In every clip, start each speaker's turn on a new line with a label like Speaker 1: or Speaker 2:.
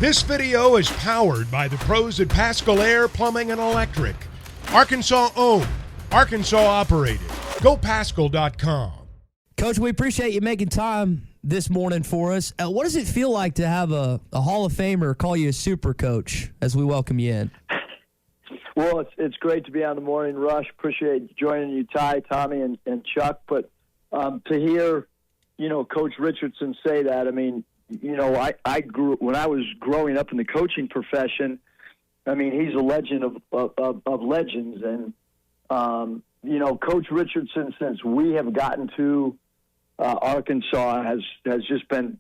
Speaker 1: This video is powered by the pros at Pascal Air Plumbing and Electric. Arkansas owned, Arkansas operated. GoPascal.com.
Speaker 2: Coach, we appreciate you making time this morning for us. What does it feel like to have a Hall of Famer call you a super coach as we welcome you in?
Speaker 3: Well, it's great to be on the Morning Rush. Appreciate joining you, Ty, Tommy, and Chuck. But to hear, Coach Richardson say that, I mean, I grew when I was growing up in the coaching profession. I mean, he's a legend of legends, and Coach Richardson, since we have gotten to Arkansas, has just been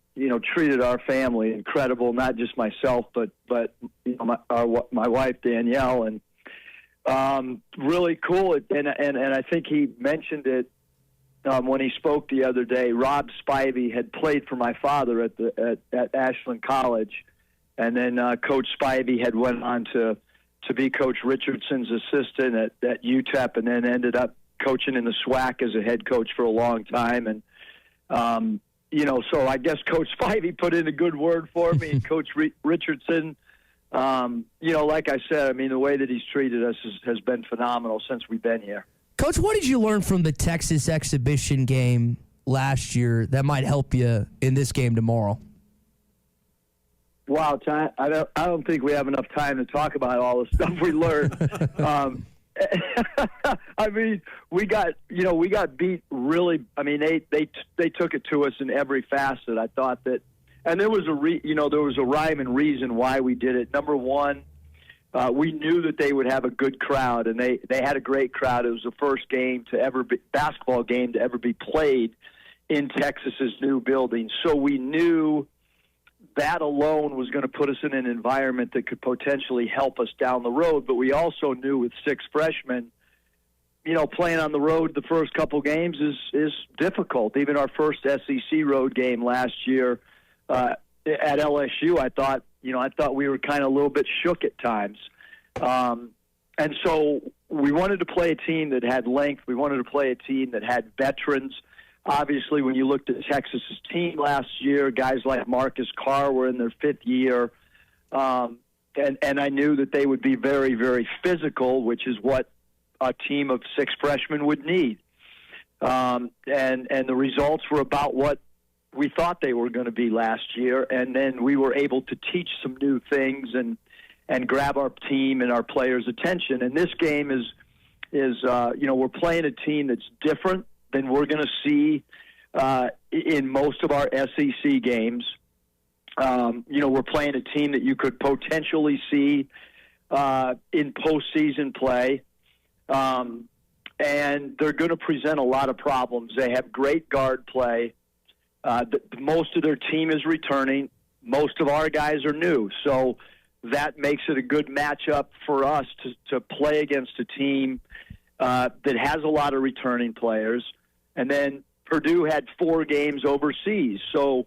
Speaker 3: treated our family incredible. Not just myself, but my wife Danielle, and really cool. And I think he mentioned it. When he spoke the other day, Rob Spivey had played for my father at Ashland College, and then Coach Spivey had went on to be Coach Richardson's assistant at UTEP, and then ended up coaching in the SWAC as a head coach for a long time. And so I guess Coach Spivey put in a good word for me, and Coach Richardson, like I said, I mean, the way that he's treated us has been phenomenal since we've been here.
Speaker 2: Coach, what did you learn from the Texas exhibition game last year that might help you in this game tomorrow?
Speaker 3: Wow, Ty, I don't think we have enough time to talk about all the stuff we learned. I mean, we got beat really. I mean, they took it to us in every facet. I thought that, and there was a rhyme and reason why we did it. Number one, we knew that they would have a good crowd, and they had a great crowd. It was the first basketball game to ever be played in Texas's new building. So we knew that alone was going to put us in an environment that could potentially help us down the road. But we also knew with six freshmen, playing on the road the first couple games is difficult. Even our first SEC road game last year at LSU, I thought we were kind of a little bit shook at times. And so we wanted to play a team that had length. We wanted to play a team that had veterans. Obviously, when you looked at Texas's team last year, guys like Marcus Carr were in their fifth year. And I knew that they would be very, very physical, which is what a team of six freshmen would need. And the results were about what we thought they were going to be last year, and then we were able to teach some new things and grab our team and our players' attention. And this game is we're playing a team that's different than we're going to see in most of our SEC games. We're playing a team that you could potentially see in postseason play, and they're going to present a lot of problems. They have great guard play. Most of their team is returning. Most of our guys are new. So that makes it a good matchup for us to play against a team that has a lot of returning players. And then Purdue had 4 games overseas. So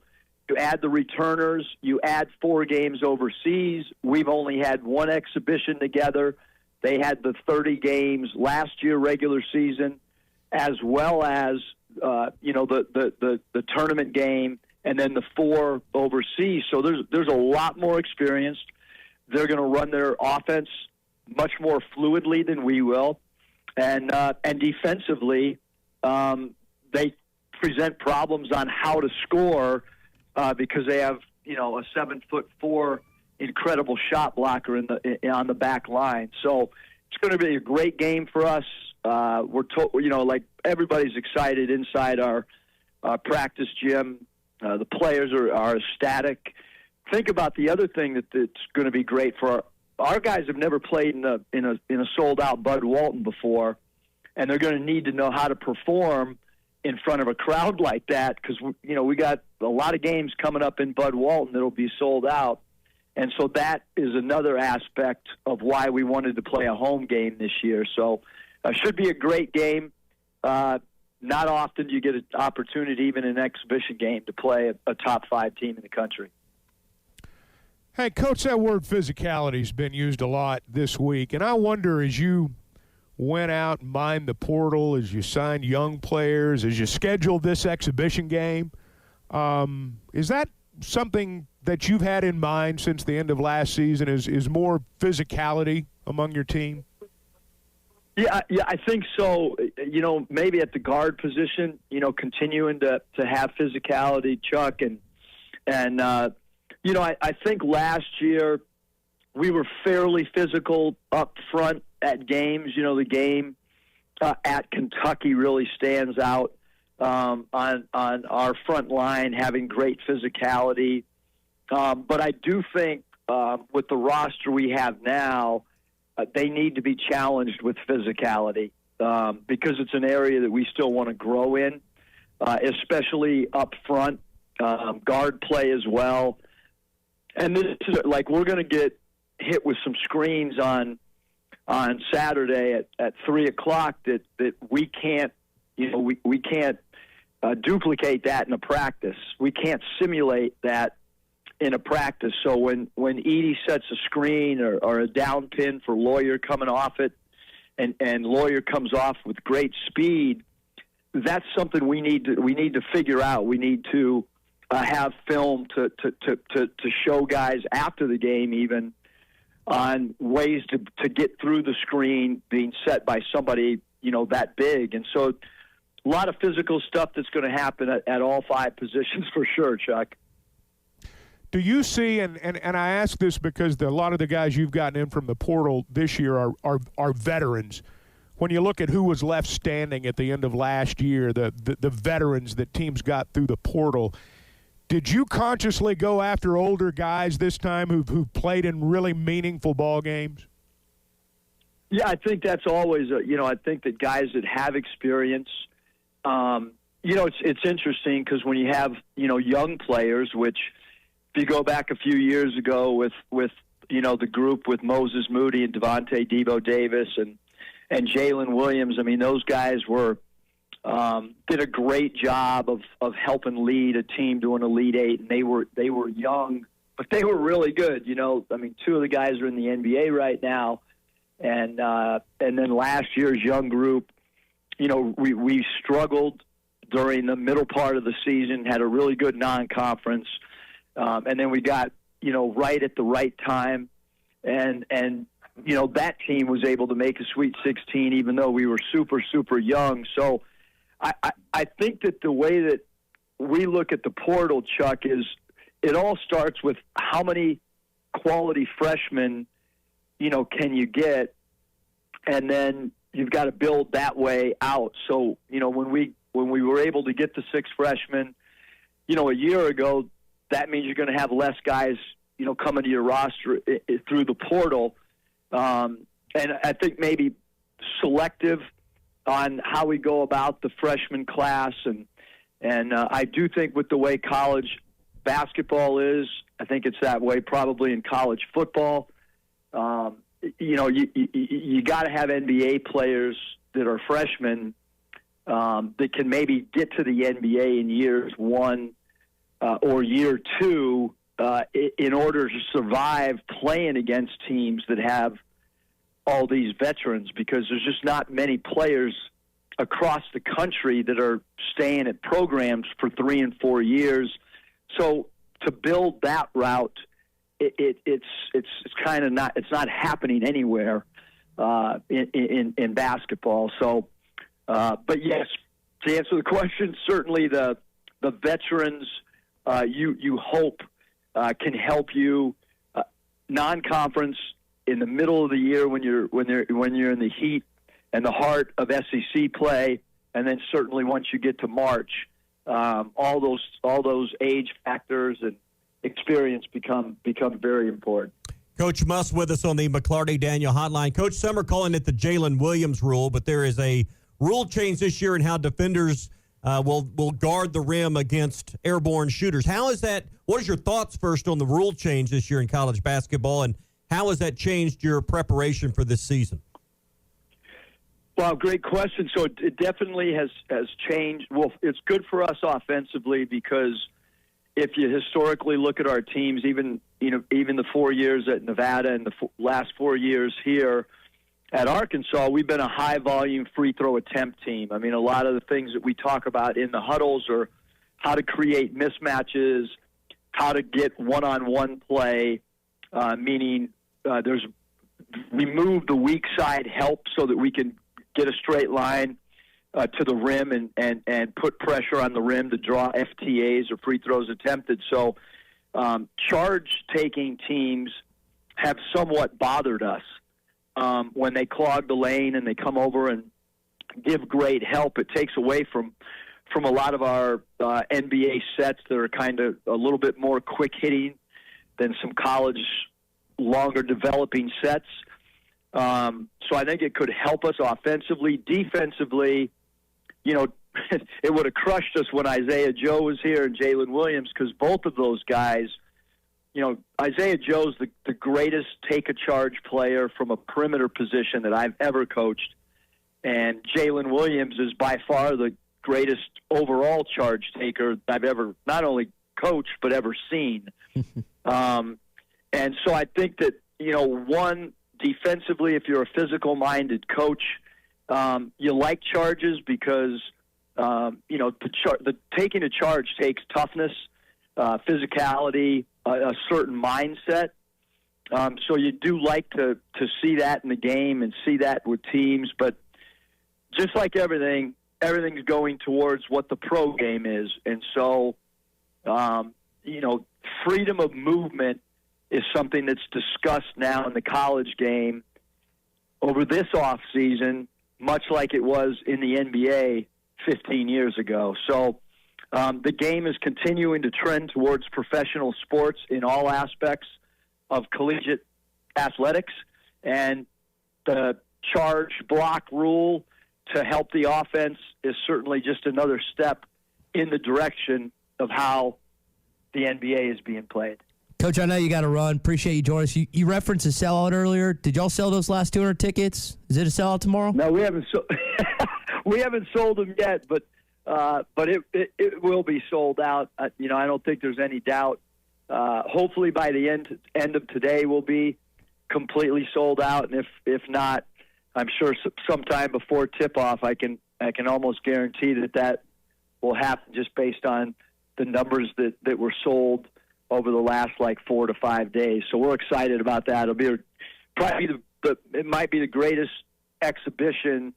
Speaker 3: you add the returners, you add 4 games overseas. We've only had 1 exhibition together. They had the 30 games last year, regular season, as well as the tournament game, and then the 4 overseas. So there's a lot more experience. They're going to run their offense much more fluidly than we will, and defensively, they present problems on how to score because they have a 7'4" incredible shot blocker on the back line. So it's going to be a great game for us. We're everybody's excited inside our practice gym. The players are ecstatic. Think about the other thing that's going to be great for our guys. Have never played in a sold out Bud Walton before, and they're going to need to know how to perform in front of a crowd like that because we got a lot of games coming up in Bud Walton that'll be sold out. And so that is another aspect of why we wanted to play a home game this year. So should be a great game. Not often do you get an opportunity, even in an exhibition game, to play a top 5 team in the country.
Speaker 1: Hey, Coach, that word physicality has been used a lot this week. And I wonder, as you went out and mined the portal, as you signed young players, as you scheduled this exhibition game, is that something that you've had in mind since the end of last season is more physicality among your team?
Speaker 3: Yeah, I think so. Maybe at the guard position, continuing to have physicality, Chuck, and I think last year we were fairly physical up front at games. The game at Kentucky really stands out on our front line, having great physicality. But I do think with the roster we have now, they need to be challenged with physicality because it's an area that we still want to grow in, especially up front, guard play as well. And this is we're going to get hit with some screens on Saturday at 3:00 that we can't, we can't duplicate that in a practice. We can't simulate that in a practice. So when Edie sets a screen or a down pin for Lawyer coming off it, and Lawyer comes off with great speed, that's something we need to figure out. We need to have film to show guys after the game even on ways to get through the screen being set by somebody that big. And so a lot of physical stuff that's going to happen at all five positions for sure, Chuck.
Speaker 1: Do you see, and I ask this because a lot of the guys you've gotten in from the portal this year are veterans. When you look at who was left standing at the end of last year, the veterans that teams got through the portal, did you consciously go after older guys this time who've played in really meaningful ball games?
Speaker 3: Yeah, I think that's always I think that guys that have experience, it's interesting because when you have young players, which if you go back a few years ago with the group with Moses Moody and Devontae Debo Davis and Jalen Williams, I mean those guys did a great job of helping lead a team to an Elite Eight, and they were young, but they were really good. I mean two of the guys are in the NBA right now, and then last year's young group, we struggled during the middle part of the season, had a really good non-conference. And then we got, right at the right time. And that team was able to make a Sweet 16 even though we were super, super young. So I think that the way that we look at the portal, Chuck, is it all starts with how many quality freshmen, can you get? And then you've got to build that way out. So, when we were able to get the 6 freshmen, a year ago, that means you're going to have less guys, coming to your roster through the portal. And I think maybe selective on how we go about the freshman class. And I do think with the way college basketball is, I think it's that way probably in college football. You got to have NBA players that are freshmen that can maybe get to the NBA in years 1 or year 2 in order to survive playing against teams that have all these veterans, because there's just not many players across the country that are staying at programs for 3 and 4 years. So to build that route, it's kind of not happening anywhere in basketball. So, but yes, to answer the question, certainly the veterans you hope can help you non-conference in the middle of the year when you're in the heat and the heart of SEC play, and then certainly once you get to March, all those age factors and experience become very important.
Speaker 4: Coach Muss with us on the McLarty Daniel hotline. Coach, some are calling it the Jalen Williams rule, but there is a rule change this year in how defenders will guard the rim against airborne shooters. How is that? What is your thoughts first on the rule change this year in college basketball, and how has that changed your preparation for this season?
Speaker 3: Well, great question. So it definitely has changed. Well, it's good for us offensively because if you historically look at our teams, even the 4 years at Nevada and the last 4 years here at Arkansas, we've been a high-volume free throw attempt team. I mean, a lot of the things that we talk about in the huddles are how to create mismatches, how to get one-on-one play, meaning remove the weak side help so that we can get a straight line to the rim and put pressure on the rim to draw FTAs or free throws attempted. So charge-taking teams have somewhat bothered us when they clog the lane and they come over and give great help. It takes away from a lot of our NBA sets that are kind of a little bit more quick-hitting than some college longer developing sets. So I think it could help us offensively. Defensively, it would have crushed us when Isaiah Joe was here and Jalen Williams, because both of those guys, Isaiah Joe's the greatest take-a-charge player from a perimeter position that I've ever coached. And Jalen Williams is by far the greatest overall charge taker I've ever not only coached but ever seen. And so I think that, one, defensively, if you're a physical-minded coach, you like charges because, the taking a charge takes toughness, physicality, a certain mindset. So you do like to see that in the game and see that with teams. But just like everything's going towards what the pro game is. And so, freedom of movement is something that's discussed now in the college game over this offseason, much like it was in the NBA 15 years ago. So the game is continuing to trend towards professional sports in all aspects of collegiate athletics, and the charge block rule to help the offense is certainly just another step in the direction of how the NBA is being played.
Speaker 2: Coach, I know you got to run. Appreciate you joining us. You referenced a sellout earlier. Did y'all sell those last 200 tickets? Is it a sellout tomorrow?
Speaker 3: No, we haven't. We haven't sold them yet, but it will be sold out. I don't think there's any doubt. Hopefully by the end of today, we'll be completely sold out, and if not, I'm sure sometime before tip-off, I can almost guarantee that will happen just based on the numbers that were sold over the last 4 to 5 days. So we're excited about that. It'll be it might be the greatest exhibition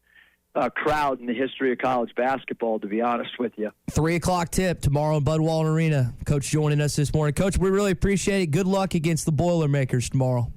Speaker 3: crowd in the history of college basketball, to be honest with you.
Speaker 2: 3:00 tip tomorrow in Bud Walton Arena. Coach joining us this morning. Coach, we really appreciate it. Good luck against the Boilermakers tomorrow.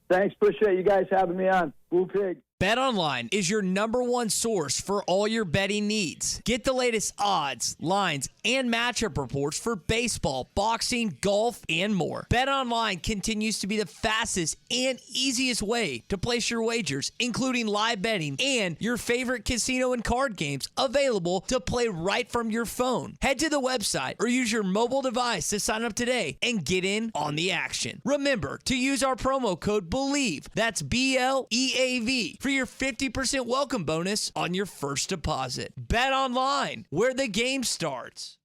Speaker 3: Thanks. Appreciate you guys having me on. Woo Pig.
Speaker 5: BetOnline is your #1 source for all your betting needs. Get the latest odds, lines, and matchup reports for baseball, boxing, golf, and more. BetOnline continues to be the fastest and easiest way to place your wagers, including live betting and your favorite casino and card games available to play right from your phone. Head to the website or use your mobile device to sign up today and get in on the action. Remember to use our promo code BELIEVE, that's BLEAV, for your 50% welcome bonus on your first deposit. Bet online, where the game starts.